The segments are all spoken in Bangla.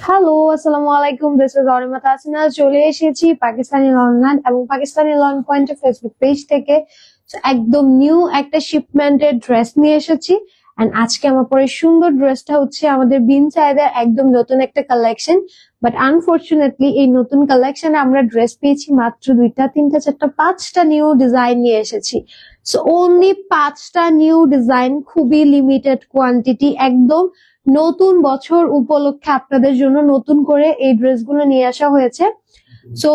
হ্যালো, আসসালামু আলাইকুম। This is Auriemma Tasnia. চলে এসেছি পাকিস্তানি লনল্যান্ড এবং পাকিস্তানি লন পয়েন্টের ফেসবুক পেজ থেকে। একদম নিউ একটা শিপমেন্টের ড্রেস নিয়ে এসেছি। এন্ড আজকে আমার পরে সুন্দর ড্রেসটা হচ্ছে আমাদের বিন সাইদের একদম নতুন একটা কালেকশন। বাট আনফরচুনেটলি এই নতুন কালেকশনে আমরা ড্রেস পেয়েছি মাত্র 2টা 3টা 4টা 5টা নিউ ডিজাইন নিয়ে এসেছি। সো অনলি 5টা নিউ ডিজাইন, খুবই লিমিটেড কোয়ান্টিটি। একদম নতুন বছর উপলক্ষে আপনাদের জন্য নতুন করে এই ড্রেসগুলো নিয়ে আসা হয়েছে। সো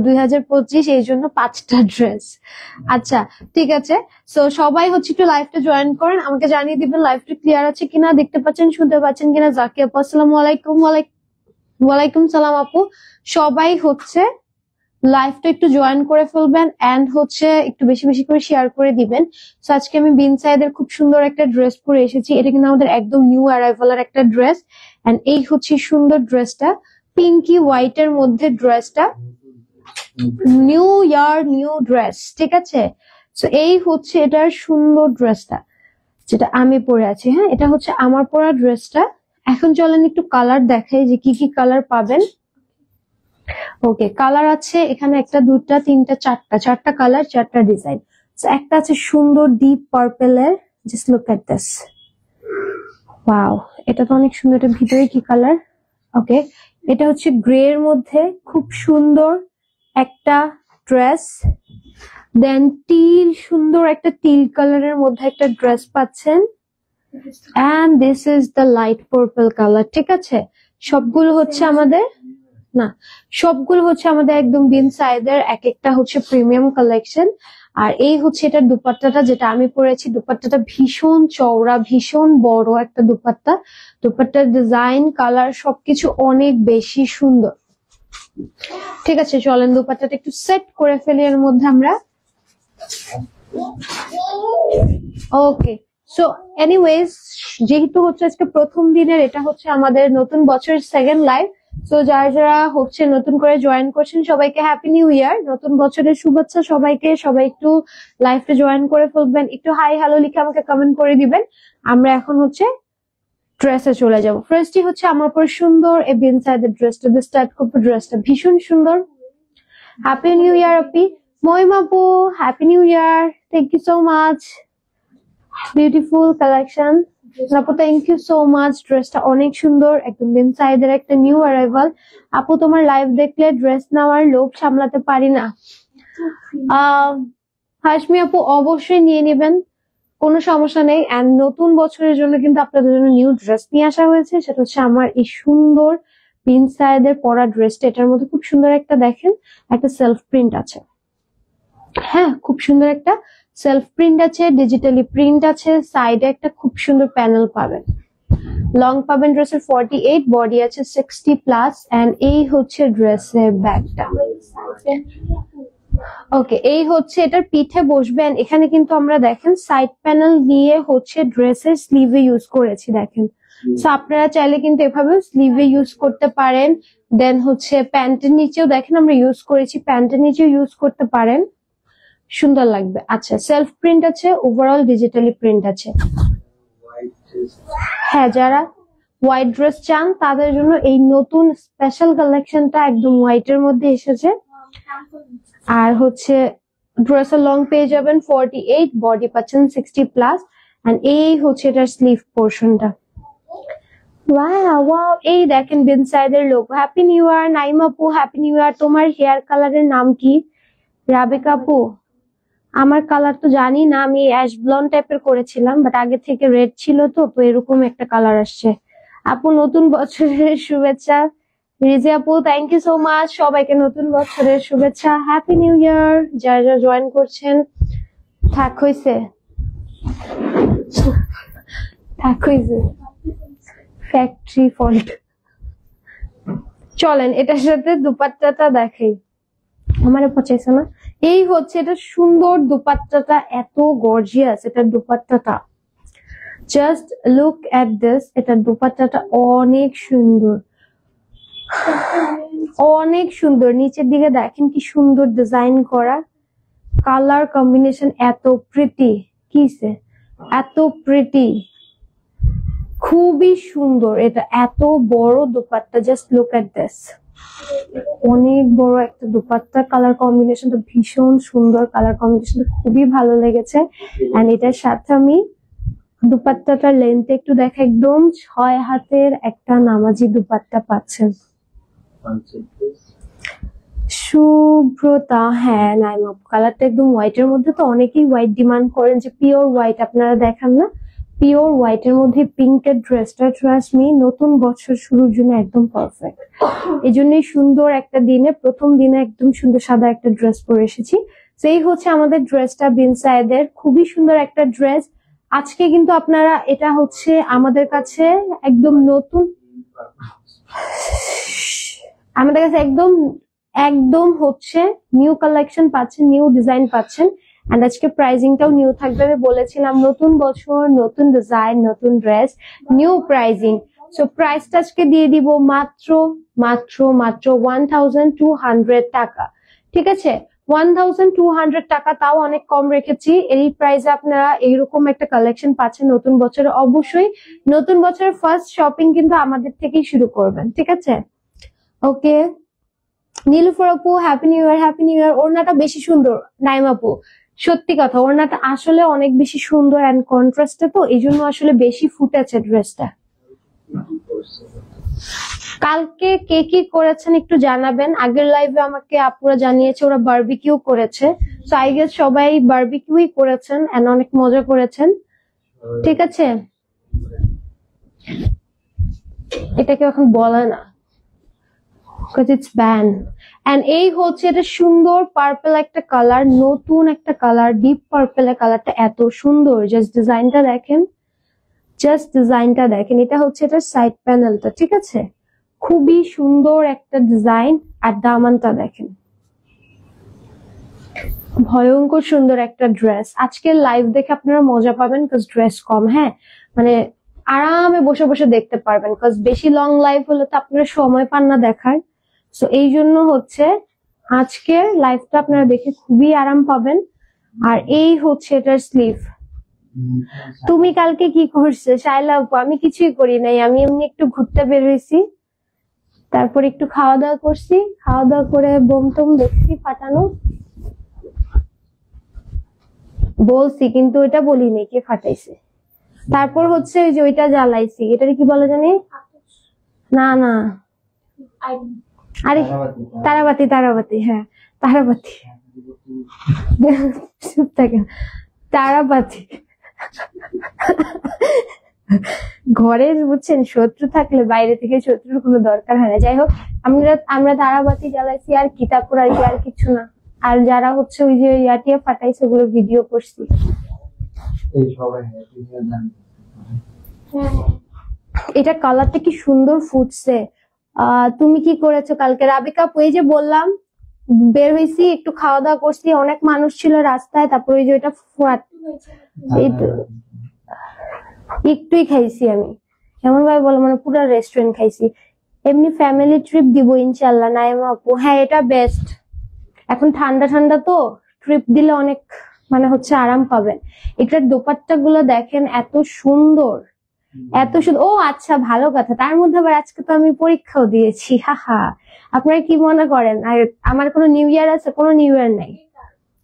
2025 এই জন্য 5টা ড্রেস। আচ্ছা ঠিক আছে। সো সবাই হচ্ছে একটু লাইভটা জয়েন করেন, আমাকে জানিয়ে দিবেন লাইভটা ক্লিয়ার আছে কিনা, দেখতে পাচ্ছেন শুনতে পাচ্ছেন কিনা। জাকি আপু আসসালামু আলাইকুম। ওয়ালাইকুম সালাম আপু। সবাই হচ্ছে লাইভটা একটু জয়েন করে ফেলবেন এন্ড হচ্ছে একটু বেশি বেশি করে শেয়ার করে দিবেন। সো আজকে আমি বিন সাইদের খুব সুন্দর একটা ড্রেস পরে এসেছি। এটা কিন্তু আমাদের একদম নিউ অ্যারাইভালের একটা ড্রেস। এন্ড এই হচ্ছে সুন্দর ড্রেসটা, পিঙ্কি হোয়াইট এর মধ্যে ড্রেসটা, নিউ ইয়ার নিউ ড্রেস, ঠিক আছে। সো এই হচ্ছে এটার সুন্দর ড্রেসটা যেটা আমি পরে আছি। হ্যাঁ, এটা হচ্ছে আমার পরা ড্রেসটা। এখন চলেন একটু কালার দেখাই যে কি কি কালার পাবেন। ওকে, কালার আছে এখানে 1 2 3 4টা কালার, 4টা ডিজাইন। একটা আছে সুন্দর ডিপ পার্পল এর, just look at this, wow, এটা তো অনেক সুন্দর। এর ভিতরে কি কালার? ওকে, এটা হচ্ছে গ্রে এর মধ্যে খুব সুন্দর একটা ড্রেস। দেন টিল, সুন্দর একটা টিল কালারের মধ্যে একটা ড্রেস পাচ্ছেন। And this is the light purple colour, ঠিক আছে। সবগুলো হচ্ছে আমাদের একদম বিন সাইদের এক একটা হচ্ছে প্রিমিয়াম কালেকশন। আর এই হচ্ছে এটার দুপাট্টাটা যেটা আমি পরেছি। দুপাট্টাটা ভীষণ চওড়া, ভীষণ বড় একটা দুপাট্টা। দুপাট্টার ডিজাইন, কালার সবকিছু অনেক বেশি সুন্দর, ঠিক আছে। চলেন দুপাট্টাটা একটু সেট করে ফেলি এর মধ্যে আমরা। ওকে, সো এনিওয়েজ, যেহেতু হচ্ছে আজকে প্রথম দিনের, এটা হচ্ছে আমাদের নতুন বছরের সেকেন্ড লাইভ। সো যারা হচ্ছে নতুন করে জয়েন করছেন সবাইকে হ্যাপি নিউ ইয়ার, নতুন বছরের শুভেচ্ছা সবাইকে। সবাই একটু লাইভে জয়েন করে ফেলবেন, একটু হাই হ্যালো লিখে আমাকে কমেন্ট করে দিবেন। আমরা এখন হচ্ছে ড্রেসে চলে যাব। ফার্স্টই হচ্ছে আমার উপর সুন্দর এই বিন সাইদের ড্রেসটা, দিস টাইপ অফ ড্রেসটা ভীষণ সুন্দর। হ্যাপি নিউ ইয়ার আপি, মহিমা আপু, happy new year, thank you so much, beautiful collection আপু, থ্যাংক ইউ সো মাচ। ড্রেসটা অনেক সুন্দর, একদম বিন সাইদের একটা নিউ অ্যারাইভাল। আপু তোমার লাইভ দেখলে ড্রেস নেওয়ার লোভ সামলাতে পারি না। হাসমি আপু অবশ্যই নিয়ে নেবেন, কোনো সমস্যা নেই। এন্ড নতুন বছরের জন্য কিন্তু আপনাদের জন্য নিউ ড্রেস নিয়ে আসা হয়েছে, সেটা হচ্ছে আমার এই সুন্দর বিন সাইদের পরা ড্রেসটা। এটার মধ্যে খুব সুন্দর একটা দেখেন একটা সেলফ প্রিন্ট আছে। হ্যাঁ, খুব সুন্দর একটা সেলফ প্রিন্ট আছে, ডিজিটালি প্রিন্ট আছে। সাইডে একটা খুব সুন্দর প্যানেল পাবেন, লং পাবেন ড্রেসের 48, বডি আছে 60+। এন্ড এই হচ্ছে ড্রেসের ব্যাগটা। ওকে, এই হচ্ছে এটার পিঠে বসবেন। এখানে কিন্তু আমরা দেখেন সাইড প্যানেল দিয়ে হচ্ছে ড্রেসের স্লিভে ইউজ করেছি, দেখেন। সো আপনারা চাইলে কিন্তু এভাবে স্লিভে ইউজ করতে পারেন। দেন হচ্ছে প্যান্টের নিচেও দেখেন আমরা ইউজ করেছি, প্যান্টের নিচেও ইউজ করতে পারেন, সুন্দর লাগবে। আচ্ছা, সেলফ প্রিন্ট আছে, ওভারঅল ডিজিটালি প্রিন্ট আছে। হ্যাঁ, যারা হোয়াইট ড্রেস চান তাদের জন্য এই নতুন স্পেশাল কালেকশনটা একদম হোয়াইটের মধ্যে এসেছে। আর হচ্ছে ড্রেসের লং পেয়ে যাবেন 48, বডি পাচ্ছেন 60+। এন্ড এই হচ্ছে এটার স্লিভ পোর্শনটা। ওয়াও, এই দেখেন বিন সাইদের লোগো। হ্যাপি নিউ ইয়ার নাইমা আপু, হ্যাপি নিউ ইয়ার। তোমার হেয়ার কালারের নাম কি? রাবিকা আপু, আমার কালার তো জানি না, আমি অ্যাশ ব্লন্ড টাইপের করেছিলাম, বাট আগে থেকে রেড ছিল তো এরকম একটা কালার আসছে। আপু নতুন বছরের শুভেচ্ছা। রিজি আপু, থ্যাংক ইউ সো মাচ। সবাইকে নতুন বছরের শুভেচ্ছা, হ্যাপি নিউ ইয়ার। যারা জয়েন করছেন থাক হইছে ফ্যাক্টরি ফল্ট। চলেন এটার সাথে দুপাট্টাটা দেখাই, আমার পছন্দ না। এই হচ্ছে এটা সুন্দর দুপাট্টাটা, এত গর্জিয়াস এটার দুপাট্টাটা, জাস্ট লুক এট দিস। এটার দুপাট্টাটা অনেক সুন্দর, অনেক সুন্দর। নিচের দিকে দেখেন কি সুন্দর ডিজাইন করা, কালার কম্বিনেশন এত প্রিটি, কিসে এত প্রিটি, খুবই সুন্দর। এটা এত বড় dupatta, just look at this, অনেক বড় একটা দুপাট্টা। কালার কম্বিনেশনটা ভীষণ সুন্দর, কালার কম্বিনেশনটা খুবই ভালো লেগেছে। এন্ড এটার সাথে আমি দুপাট্টাটার লেন্থ একটু দেখা, একদম 6 হাতের একটা নামাজি দুপাট্টা পাচ্ছেন। শুভ্রতা, হ্যাঁ নাইমা কালারটা একদম হোয়াইটের মধ্যে, তো অনেকেই হোয়াইট ডিমান্ড করেন যে পিওর হোয়াইট আপনারা দেখান না, পিওর হোয়াইটের মধ্যে পিঙ্কের ড্রেসটা ট্রাস্ট মি নতুন বছর শুরুর জন্য একদম পারফেক্ট। এই জন্যই সুন্দর একটা দিনে, প্রথম দিনে একদম সুন্দর সাদা একটা ড্রেস পরে এসেছি। সেই হচ্ছে আমাদের ড্রেসটা, বিন সায়েদের খুবই সুন্দর একটা ড্রেস। আজকে কিন্তু আপনারা, এটা হচ্ছে আমাদের কাছে একদম নতুন, আমাদের কাছে একদম একদম হচ্ছে নিউ কালেকশন পাচ্ছেন, নিউ ডিজাইন পাচ্ছেন। এন্ড আজকে প্রাইজিংটাও নিউ থাকবে, আমি বলেছিলাম নতুন বছর নতুন ডিজাইন নতুন ড্রেস নিউ প্রাইজিং। সো প্রাইসটা আজকে দিয়ে দিব মাত্র মাত্র মাত্র 1200 টাকা, ঠিক আছে? 1200 টাকা, তাও অনেক কম রেখেছি। এই প্রাইসে আপনারা এইরকম একটা কালেকশন পাচ্ছেন নতুন বছরে। অবশ্যই নতুন বছরের ফার্স্ট শপিং কিন্তু আমাদের থেকেই শুরু করবেন, ঠিক আছে? ওকে নীলুফার আপু, হ্যাপি নিউ ইয়ার, হ্যাপি নিউ ইয়ার। ওড়নাটা বেশি সুন্দর নাইম আপু, সত্যি কথা, ওড়নাটা আসলে অনেক বেশি সুন্দর এন্ড কন্ট্রাস্টে, তো এই জন্য আসলে বেশি ফুটেছে ড্রেসটা। কালকে কে কি করেছেন একটু জানাবেন। আগের লাইভে আমাকে আপুরা জানিয়েছে ওরা বারবিকিউ করেছে, সো আই গেস সবাই বারবিকিউই করেছেন এন্ড অনেক মজা করেছেন, ঠিক আছে? এটাকে এখন বলে না, because it's banned. And এই হচ্ছে এটা সুন্দর পার্পল একটা কালার, নতুন একটা কালার, ডিপ পার্পল এর কালারটা এত সুন্দর। জাস্ট ডিজাইনটা দেখেন, জাস্ট ডিজাইনটা দেখেন। এটা হচ্ছে এটার সাইড প্যানেলটা, ঠিক আছে? খুবই সুন্দর একটা ডিজাইন। আর দামানটা দেখেন, ভয়ঙ্কর সুন্দর একটা ড্রেস। আজকের লাইভ দেখে আপনারা মজা পাবেন, বিকজ ড্রেস কম, হ্যাঁ মানে আরামে বসে বসে দেখতে পারবেন, বিকজ বেশি লং লাইভ হলে তো আপনারা সময় পান না দেখার। সো এই জন্য হচ্ছে আজকের লাইভটা আপনারা দেখে খুবই আরাম পাবেন। আর এই হচ্ছে এটার স্লিভ। তুমি কালকে কি করছো শাইলা আপু? আমি কিছুই করি নাই, আমি এমনি একটু ঘুরতে বের হয়েছি, তারপর একটু খাওয়া দাওয়া করছি, খাওয়া দাওয়া করে বোম টোম দেখছি ফাটানো, বলছি কিন্তু ওইটা বলিনি কে ফাটাইছে। তারপর হচ্ছে ওই যে ওইটা জ্বালাইছি, এটার কি বলে জানি, না না আরে তারাবাতি, তারাবাতি, হ্যাঁ তারাবাতি, চুপ থাকে, তারাবাতি। ঘরে বুঝছেন শত্রু থাকলে বাইরে থেকে শত্রুর কোনো দরকার হয় না। যাই হোক, আমরা তারাবাতি জ্বালাইছি আর কি, তারপর আর কিছু না। আর যারা হচ্ছে ওই যে ইয়াটিয়া ফাটাইছে ওগুলো ভিডিও করছি। এটা কালারটা কি সুন্দর ফুটছে। তুমি কি করেছো কালকে? রাবিকা, ওই যে বললাম বের হয়েছি, একটু খাওয়া দাওয়া করছি, অনেক মানুষ ছিল রাস্তায়, তারপর ওই যে ওইটা একটুই খাইছি আমি, এমন ভাবে বলো মানে পুরো রেস্টুরেন্ট খাইছি। এমনি ফ্যামিলি ট্রিপ দিব ইনশাল্লাহ নাইমা আপু, হ্যাঁ এটা বেস্ট। এখন ঠান্ডা ঠান্ডা তো ট্রিপ দিলে অনেক মানে হচ্ছে আরাম পাবেন। এটার দোপাট্টা গুলো দেখেন এত সুন্দর, এত সুন্দর। ও আচ্ছা ভালো কথা, তার মধ্যে আবার আজকে তো আমি পরীক্ষাও দিয়েছি, হাহা। আপনারা কি মনে করেন আর আমার কোনো নিউ ইয়ার আছে? কোনো নিউ ইয়ার নাই।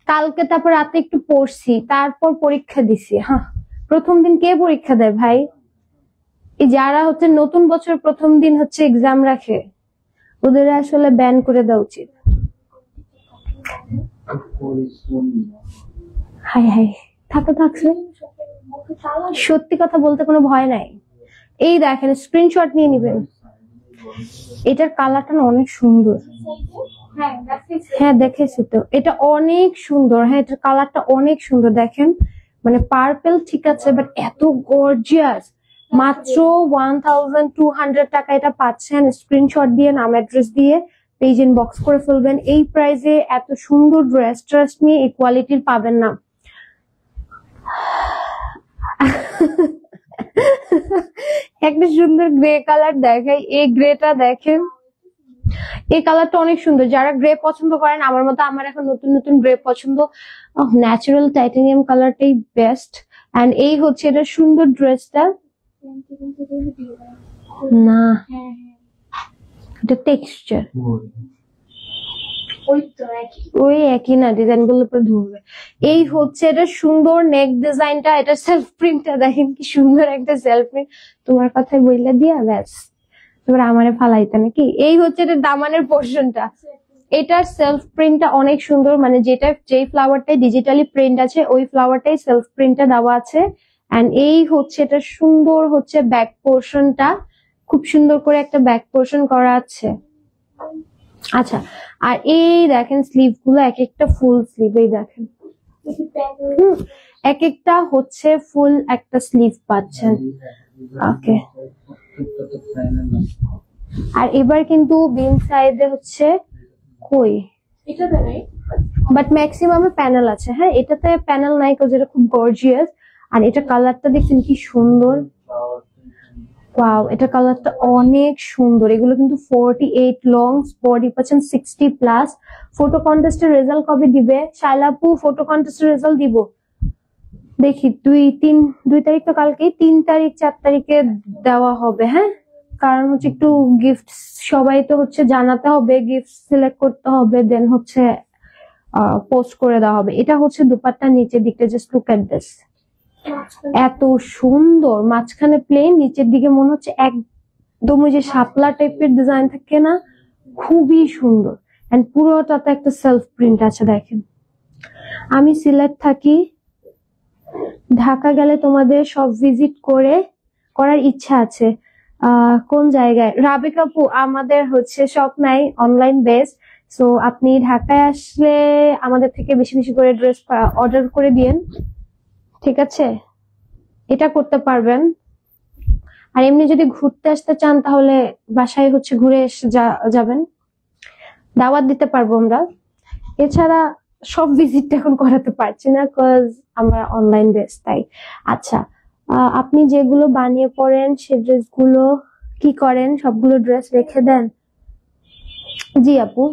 কালকে তারপর রাতে একটু পড়ছি, তারপর পরীক্ষা দিছি। হ্যাঁ, প্রথম দিন কে পরীক্ষা দেয় ভাই? এই যারা হচ্ছে নতুন বছর প্রথম দিন হচ্ছে এক্সাম রাখে, ওদের আসলে ব্যান করে দেওয়া উচিত। হাই হাই, থাকো থাকছে, সত্যি কথা বলতে কোনো ভয় নাই। এই দেখেন, স্ক্রিনশট নিয়ে নিবেন। এটার কালারটা অনেক সুন্দর, হ্যাঁ দেখেছি তো, এটা অনেক সুন্দর। হ্যাঁ এটার কালারটা অনেক সুন্দর, দেখেন মানে পার্পল ঠিক আছে, বাট এত গর্জিয়াস। মাত্র 1200 টাকা এটা পাচ্ছেন। স্ক্রিনশট দিয়ে নাম অ্যাড্রেস দিয়ে পেজ ইনবক্স করে ফেলবেন। এই প্রাইসে এত সুন্দর ড্রেস ট্রাস্ট নিয়ে এই কোয়ালিটির পাবেন না। একটা সুন্দর গ্রে কালার দেখাই, এই গ্রেটা দেখেন, এই কালারটা অনেক সুন্দর। যারা গ্রে পছন্দ করেন আমার মতো, আমার এখন নতুন নতুন গ্রে পছন্দ, ন্যাচারাল টাইটানিয়াম কালারটাই বেস্ট। এন্ড এই হচ্ছে এটা সুন্দর ড্রেসটা, না এটা টেক্সচার ওই একই না, ডিজাইন গুলো উপরে ধরবে। এই হচ্ছে এটা সুন্দর নেক ডিজাইনটা, এটা সেলফ প্রিন্টটা দেখেন কি সুন্দর একটা সেলফ প্রিন্ট। তোমার কথাই বইলা দিয়া ব্যাস এবার আমারে ফালাইতে নাকি। এই হচ্ছে এটা দামানের পোর্শনটা, এটার সেলফ প্রিন্টটা অনেক সুন্দর, মানে যেই ফ্লাওয়ারটাই ডিজিটালি প্রিন্ট আছে ওই ফ্লাওয়ারটাই সেলফ প্রিন্টটা দেওয়া আছে। এন্ড এই হচ্ছে এটা সুন্দর হচ্ছে ব্যাক পোর্শনটা, খুব সুন্দর করে একটা ব্যাক পোর্শন করা আছে। আচ্ছা, আর এই দেখেন স্লিভ গুলো এক একটা ফুল স্লিভ, এই দেখেন এক একটা হচ্ছে ফুল একটা স্লিভ পাচ্ছেন। ওকে, আর এবার কিন্তু বিন সাইডে হচ্ছে কই বাট ম্যাক্সিমামে প্যানেল আছে। হ্যাঁ, এটাতে প্যানেল নাই, যেটা খুব গর্জিয়াস। আর এটা কালারটা দেখছেন কি সুন্দর, ওয়াও, এটা কালারটা অনেক সুন্দর। এগুলো কিন্তু 48 লং, বডি পাচ্ছেন 60+। ফটো কন্টেস্টের রেজাল্ট কবে দিবে শাইলাপু? ফটো কন্টেস্টের রেজাল্ট দিব দেখি 2 তারিখ তো কালকেই, 3 তারিখ 4 তারিখে দেওয়া হবে। হ্যাঁ, কারণ হচ্ছে একটু গিফট সবাই তো হচ্ছে জানাতে হবে, গিফট সিলেক্ট করতে হবে, দেন হচ্ছে পোস্ট করে দেওয়া হবে। এটা হচ্ছে দুপাট্টা নিচের দিকটা, জাস্ট লুক এট দিস, এত সুন্দর। মাঝখানে প্লেন, নিচের দিকে মনে হচ্ছে একদম ওই যে শাপলা টাইপের ডিজাইন থাকে না, খুবই সুন্দর। এন্ড পুরোটাতে একটা সেলফ প্রিন্ট আছে দেখেন। আমি সিলেট থাকি, ঢাকা গেলে তোমাদের সব ভিজিট করার ইচ্ছা আছে। কোন জায়গায়? রাবেক আপু, আমাদের হচ্ছে শপ নাই, অনলাইন বেস। সো আপনি ঢাকায় আসলে আমাদের থেকে বেশি বেশি করে ড্রেস অর্ডার করে দিয়েন, ঠিক আছে? এটা করতে পারবেন। আর এমনি যদি ঘুরতে আসতে চান তাহলে বাসায় হচ্ছে ঘুরে এসে যাবেন, দাওয়াত দিতে পারবো আমরা। এছাড়া সব ভিজিট এখন করাতে পারছি না, কজ আমরা অনলাইন বেস তাই। আচ্ছা, আপনি যেগুলো বানিয়ে পড়েন সে ড্রেসগুলো কি করেন? সবগুলো ড্রেস রেখে দেন? জি আপু,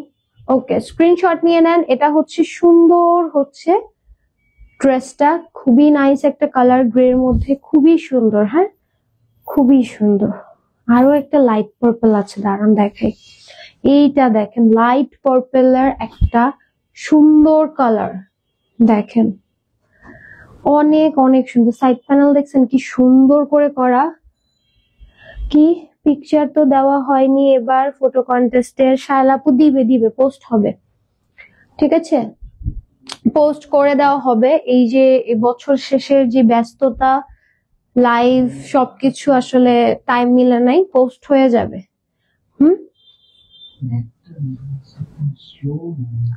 ওকে, স্ক্রিনশট নিয়ে নেন। এটা হচ্ছে সুন্দর হচ্ছে ড্রেসটা, খুবই নাইস একটা কালার, গ্রের মধ্যে খুবই সুন্দর। হ্যাঁ, খুবই সুন্দর। আরো একটা লাইট পার্পল আছে, দাঁড়ান দেখাই। এইটা দেখেন, লাইট পার্পলের একটা সুন্দর কালার দেখেন, অনেক অনেক সুন্দর। সাইড প্যানেল দেখছেন কি সুন্দর করে করা। কি পিকচার তো দেওয়া হয়নি এবার ফটো কন্টেস্টের, শায়লাপু দিবে পোস্ট হবে, ঠিক আছে? পোস্ট করে দেওয়া হবে। এই যে বছর শেষের যে ব্যস্ততা, লাইভ সবকিছু আসলে টাইম মিলে নাই, পোস্ট হয়ে যাবে।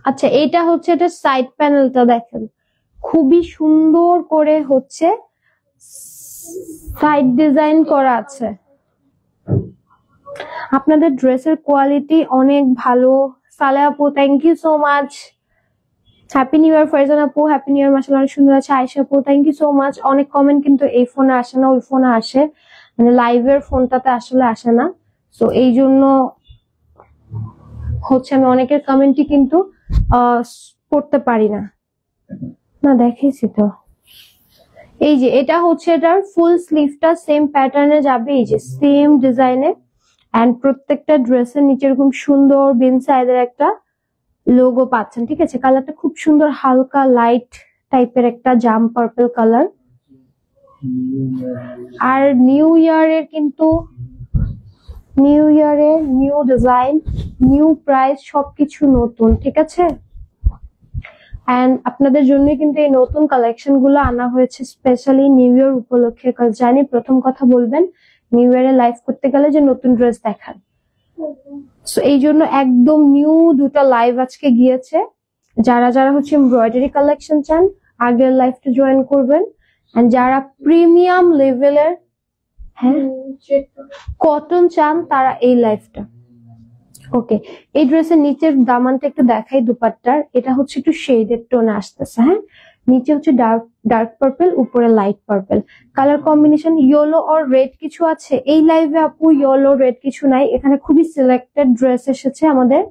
আচ্ছা, এইটা হচ্ছে এটা সাইড প্যানেলটা দেখেন, খুবই সুন্দর করে হচ্ছে সাইড ডিজাইন করা আছে। আপনাদের ড্রেসের কোয়ালিটি অনেক ভালো। সালে আপু, thank you so much. Happy new year Farzan আপু, হ্যাপি নিউ ইয়ার, মাশাআল্লাহ অনেক সুন্দর আছে। আয়েশা আপু, থ্যাংক ইউ সো মাচ। অনেক কমেন্ট কিন্তু এই ফোনে আসে না, ওই ফোনে আসে, মানে লাইভের ফোনটাতে আসলে আসে না। তো এই জন্য হচ্ছে আমি অনেকের কমেন্টই কিন্তু পড়তে পারি না। না দেখেছি তো। এই যে এটা হচ্ছে এটার ফুল স্লিভটা সেম প্যাটার্নে যাবে, এই যে সেম ডিজাইনে। এন্ড প্রত্যেকটা ড্রেসের নিচে এরকম সুন্দর বিন সাইজের একটা লোগো পাচ্ছেন, ঠিক আছে? কালারটা খুব সুন্দর, হালকা লাইট টাইপের একটা জাম পার্পল কালার। আর নিউ ইয়ারের কিন্তু নিউ ডিজাইন, নিউ প্রাইস, সবকিছু নতুন, ঠিক আছে? এন্ড আপনাদের জন্য কিন্তু এই নতুন কালেকশন গুলো আনা হয়েছে স্পেশালি নিউ ইয়ার উপলক্ষে। জানি প্রথম কথা বলবেন নিউ ইয়ারে লাইভ করতে গেলে যে নতুন ড্রেস দেখান, সো এই জন্য একদম নিউ দুটা লাইভ আজকে গিয়েছে। যারা যারা হচ্ছে এমব্রয়ডারি কালেকশন চান আগের লাইভটা জয়েন করবেন। এন্ড যারা প্রিমিয়াম লেভেলের হ্যাঁ কটন চান তারা এই লাইফটা। ওকে, এই ড্রেসের নিচের দামানটা একটু দেখাই দুপাট্টার। এটা হচ্ছে একটু শেডেড টোনে আসতেছে, হ্যাঁ নিচে হচ্ছে ডার্ক ডার্ক পার্পল, উপরে light purple. Colour combination yellow আর রেড কিছু আছে এই লাইভে আপু, ইয়েলো রেড কিছু নাই। এখানে খুবই সিলেক্টেড ড্রেস এসেছে আমাদের,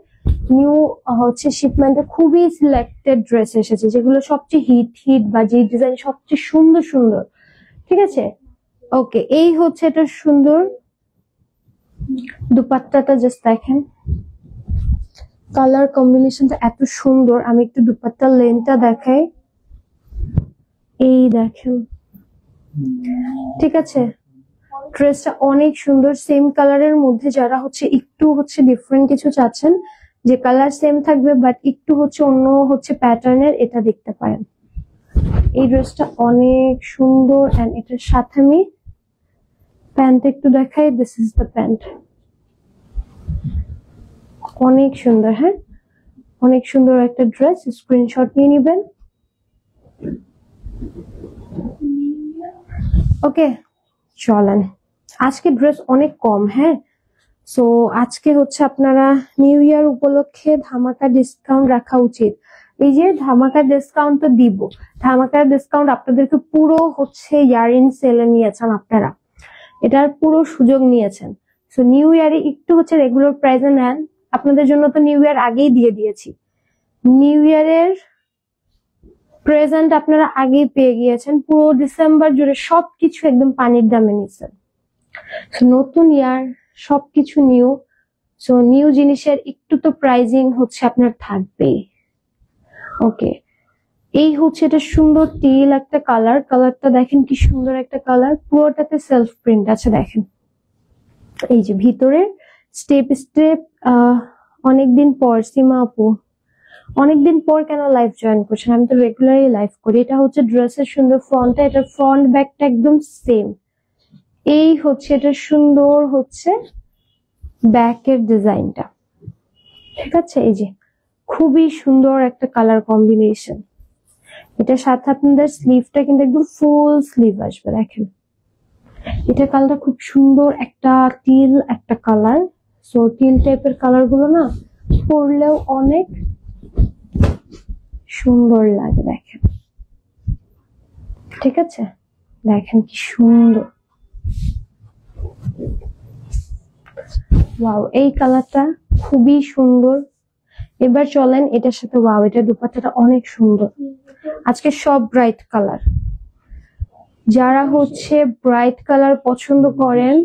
নিউ হচ্ছে শিপমেন্টে খুবই সিলেক্টেড ড্রেস এসেছে, যেগুলো সবচেয়ে হিট হিট বা যে ডিজাইন সবচেয়ে সুন্দর সুন্দর, ঠিক আছে। ওকে, এই হচ্ছে এটা সুন্দর দুপাট্টাটা, জাস্ট দেখেন কালার কম্বিনেশনটা এত সুন্দর। আমি একটু দুপাট্টার লেনটা দেখাই, এই দেখেন, ঠিক আছে। ড্রেসটা অনেক সুন্দর, সেম কালারের মধ্যে যারা হচ্ছে একটু হচ্ছে ডিফারেন্ট কিছু চাচ্ছেন, যে কালার সেম থাকবে বাট একটু হচ্ছে অন্য হচ্ছে প্যাটার্নের, এটা দেখতে পারেন। এই ড্রেসটা অনেক সুন্দর। এন্ড এটার সাথে আমি প্যান্ট একটু দেখাই, দিস ইজ দ্য প্যান্ট, অনেক সুন্দর, হ্যাঁ অনেক সুন্দর একটা ড্রেস, স্ক্রিনশট নিয়ে নিবেন। ওকে চলেন, আজকে ড্রেস অনেক কম, হ্যাঁ সো আজকে হচ্ছে আপনারা নিউ ইয়ার উপলক্ষে ধামাকা ডিসকাউন্ট রাখা উচিত। এই যে ধামাকা ডিসকাউন্ট তো দিব, ধামাকা ডিসকাউন্ট আপনাদেরকে পুরো হচ্ছে ইয়ার ইন সেলে নিয়েছেন আপনারা, এটার পুরো সুযোগ নিয়েছেন। সো নিউ ইয়ারে একটু হচ্ছে রেগুলার প্রাইসে নেন, আপনাদের জন্য তো নিউ ইয়ার আগেই দিয়ে দিয়েছি, নিউ ইয়ারের প্রেজেন্ট আপনারা আগেই পেয়ে গিয়েছেন, পুরো ডিসেম্বর জুড়ে সবকিছু একদম পানির দামে নিচ্ছেন। নতুন ইয়ার, সবকিছু নিউ, সো নিউ জিনিসের একটু তো প্রাইজিং হচ্ছে আপনার থাকবেই। ওকে, এই হচ্ছে এটা সুন্দর টিল একটা কালার, কালারটা দেখেন কি সুন্দর একটা কালার, পুরোটাতে সেলফ প্রিন্ট আছে দেখেন। এই যে ভিতরে স্টেপ স্টেপ, অনেকদিন পর সীমা আপু, অনেকদিন পর কেন লাইভ জয়েন করছেন? আমি তো রেগুলারই লাইভ করি। এটা হচ্ছে ড্রেসের সুন্দর ফ্রন্টটা, এটার ফ্রন্ট ব্যাকটা একদম সেম। এই হচ্ছে এটা সুন্দর হচ্ছে ব্যাকের ডিজাইনটা, ঠিক আছে। এই যে খুবই সুন্দর একটা কালার কম্বিনেশন। এটার সাথে আপনাদের স্লিভটা কিন্তু একদম ফুল স্লিভ আসবে দেখেন। এটা কালারটা খুব সুন্দর একটা টিল একটা কালার, সো টিল টাইপের কালার গুলো না পরলেও অনেক সুন্দর লাগে দেখেন, ঠিক আছে। দেখেন কি সুন্দর, ওয়াও এই কালারটা খুবই সুন্দর। এবার চলেন এটার সাথে, ওয়াও এটা দুপাট্টাটা অনেক সুন্দর। আজকে সব ব্রাইট কালার, যারা হচ্ছে ব্রাইট কালার পছন্দ করেন,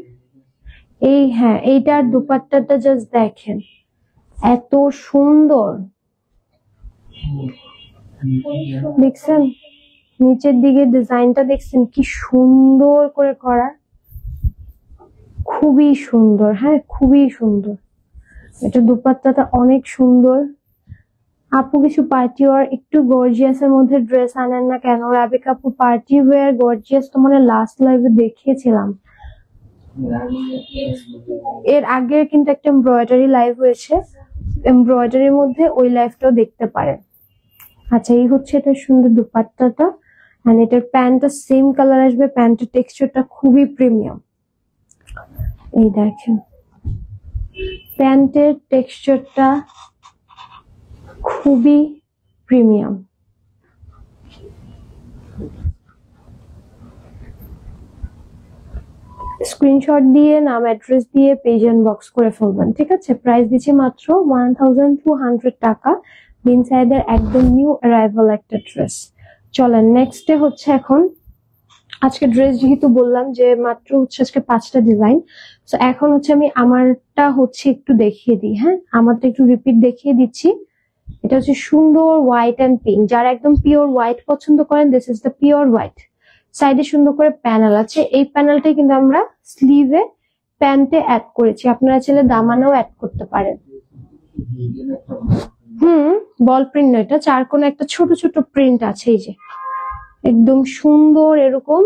এই হ্যাঁ এইটার দুপাট্টাটা জাস্ট দেখেন এত সুন্দর, দেখছেন নিচের দিকে ডিজাইনটা দেখছেন কি সুন্দর করে করা, খুবই সুন্দর, হ্যাঁ খুবই সুন্দর। এটা দুপাট্টাটা অনেক সুন্দর। আপু কিছু পার্টি ওয়ার একটু গর্জিয়াসের মধ্যে ড্রেস আনেন না কেন? রাবিকা আপু পার্টি ওয়্যার গর্জিয়াস তো মানে লাস্ট লাইভে দেখিয়েছিলাম, এর আগে কিন্তু একটা এমব্রয়ডারি লাইভ হয়েছে, এমব্রয়ডারির মধ্যে ওই লাইভটাও দেখতে পারেন। আচ্ছা এই হচ্ছে এটা সুন্দর দুপাট্টাটা, আর এটার প্যান্টটা সেম কালার আসবে, প্যান্টের টেক্সচারটা খুবই প্রিমিয়াম। এই দেখেন প্যান্টের টেক্সচারটা খুবই প্রিমিয়াম। স্ক্রিনশট দিয়ে নাম অ্যাড্রেস দিয়ে পেজ ইনবক্স করে ফেলবেন, ঠিক আছে। প্রাইস দিচ্ছি মাত্র 1200 টাকা, ইনসাইডের একদম নিউ অ্যারাইভাল একটা ড্রেস। চলেন নেক্সটে হচ্ছে এখন, আজকে ড্রেস যেহেতু বললাম যে মাত্র হচ্ছে আজকে 5টা ডিজাইন, তো এখন হচ্ছে আমি আমারটা হচ্ছে একটু দেখিয়ে দিই, হ্যাঁ আমারটা একটু রিপিট দেখিয়ে দিচ্ছি। এটা হচ্ছে সুন্দর হোয়াইট এন্ড পিঙ্ক, যারা একদম পিওর হোয়াইট পছন্দ করেন, this is the pure white. সাইডে সুন্দর করে প্যানেল আছে, এই প্যানেলটাই কিন্তু আমরা স্লিভে প্যান্টে অ্যাড করেছি, আপনারা চাইলে দামানেও অ্যাড করতে পারেন। বল প্রিন্ট নয়, এটা চার কোণে একটা ছোট ছোট প্রিন্ট আছে, এই যে একদম সুন্দর এরকম।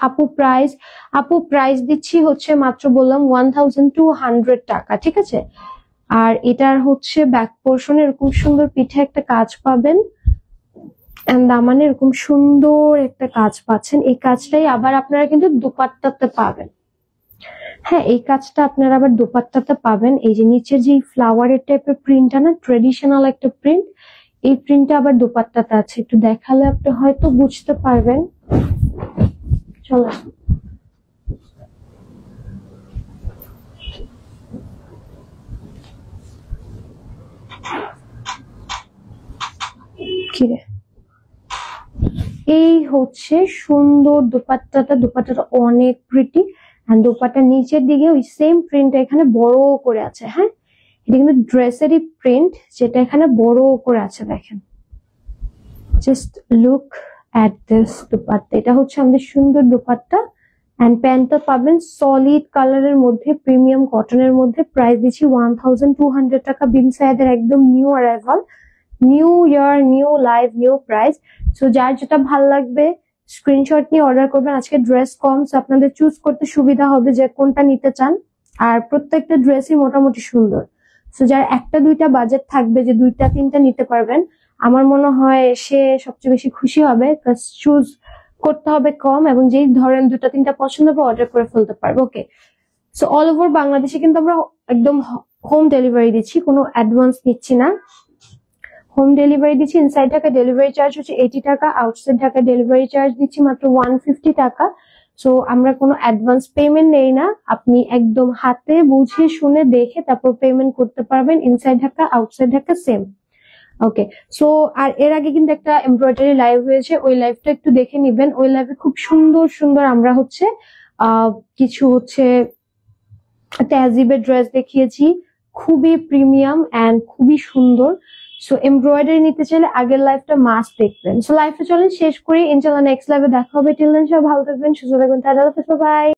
আপু প্রাইস দিচ্ছি হচ্ছে মাত্র বললাম 1200 টাকা, ঠিক আছে। আর এটার হচ্ছে ব্যাক পোর্শনে এরকম সুন্দর পিঠে একটা কাজ পাবেন, এন্ড দামানে এরকম সুন্দর একটা কাজ পাচ্ছেন। এই কাজটাই আবার আপনারা কিন্তু দোপাট্টাতে পাবেন। হ্যাঁ, এই কাজটা আপনারা আবার দোপাট্টাতে পাবেন। এই যে নিচের যে ফ্লাওয়ারের টাইপের প্রিন্টটা না, ট্রেডিশনাল একটা প্রিন্ট, এই প্রিন্টটা আবার দোপাট্টাতে আছে। একটু দেখালে আপনি হয়তো বুঝতে পারবেন। চলো, কিরে, এই হচ্ছে সুন্দর দোপাট্টাটা। দোপাট্টাটা অনেক প্রিটি, এন্ড দোপাট্টার নিচের দিকে ওই সেম প্রিন্টটা এখানে বড় করে আছে। হ্যাঁ, এটা কিন্তু ড্রেসেরই প্রিন্ট, যেটা এখানে বড় করে আছে। দেখেন, just look at this dupatta. এটা হচ্ছে আমাদের সুন্দর দোপাট্টা। এন্ড প্যান্টটা পাবেন সলিড কালারের মধ্যে, প্রিমিয়াম কটনের মধ্যে। প্রাইস দিচ্ছি 1200 টাকা। বিন সাইদের একদম new arrival, new year, new live, new price. So যার যেটা ভাল লাগবে স্ক্রিনশট নিয়ে অর্ডার করবেন। আজকে ড্রেস কম, সো আপনাদের চুজ করতে সুবিধা হবে যে কোনটা নিতে চান। আর প্রত্যেকটা ড্রেসই মোটামুটি সুন্দর। সো যার একটা দুইটা বাজেট থাকবে যে দুইটা তিনটা নিতে পারবেন, আমার মনে হয় সে সবচেয়ে বেশি খুশি হবে। চুজ করতে হবে কম, এবং যেই ধরেন দুটা তিনটা পছন্দ হবে অর্ডার করে ফেলতে পারবে। ওকে, সো অল ওভার বাংলাদেশে কিন্তু আমরা একদম হোম ডেলিভারি দিচ্ছি, কোনো অ্যাডভান্স নিচ্ছি না। হোম ডেলিভারি দিচ্ছি। ইনসাইড ঢাকা ডেলিভারি চার্জ হচ্ছে 80 টাকা, আউটসাইড ঢাকা ডেলিভারি চার্জ দিচ্ছি মাত্র 150 টাকা। সো আমরা কোনো অ্যাডভান্স পেমেন্ট নেই না, আপনি একদম হাতে বুঝে শুনে দেখে তারপর পেমেন্ট করতে পারবেন। Inside Dhaka, outside Dhaka same. Okay, so আর এর আগে কিন্তু একটা এমব্রয়ডারি লাইভ হয়েছে, ওই লাইভটা একটু দেখে নিবেন। ওই লাইভে খুব সুন্দর সুন্দর আমরা হচ্ছে কিছু হচ্ছে ট্যাজিবের ড্রেস দেখিয়েছি, খুবই প্রিমিয়াম এন্ড খুবই সুন্দর। সো এমব্রয়ডারি নিতে চাইলে আগের লাইভটা মাস্ট দেখবেন। সো লাইভটা চলেন শেষ করি, ইনশাআল্লাহ নেক্সট লাইভে দেখা হবে। টিল দেন সবাই ভালো থাকবেন, সুস্থ থাকবেন। Tata, by.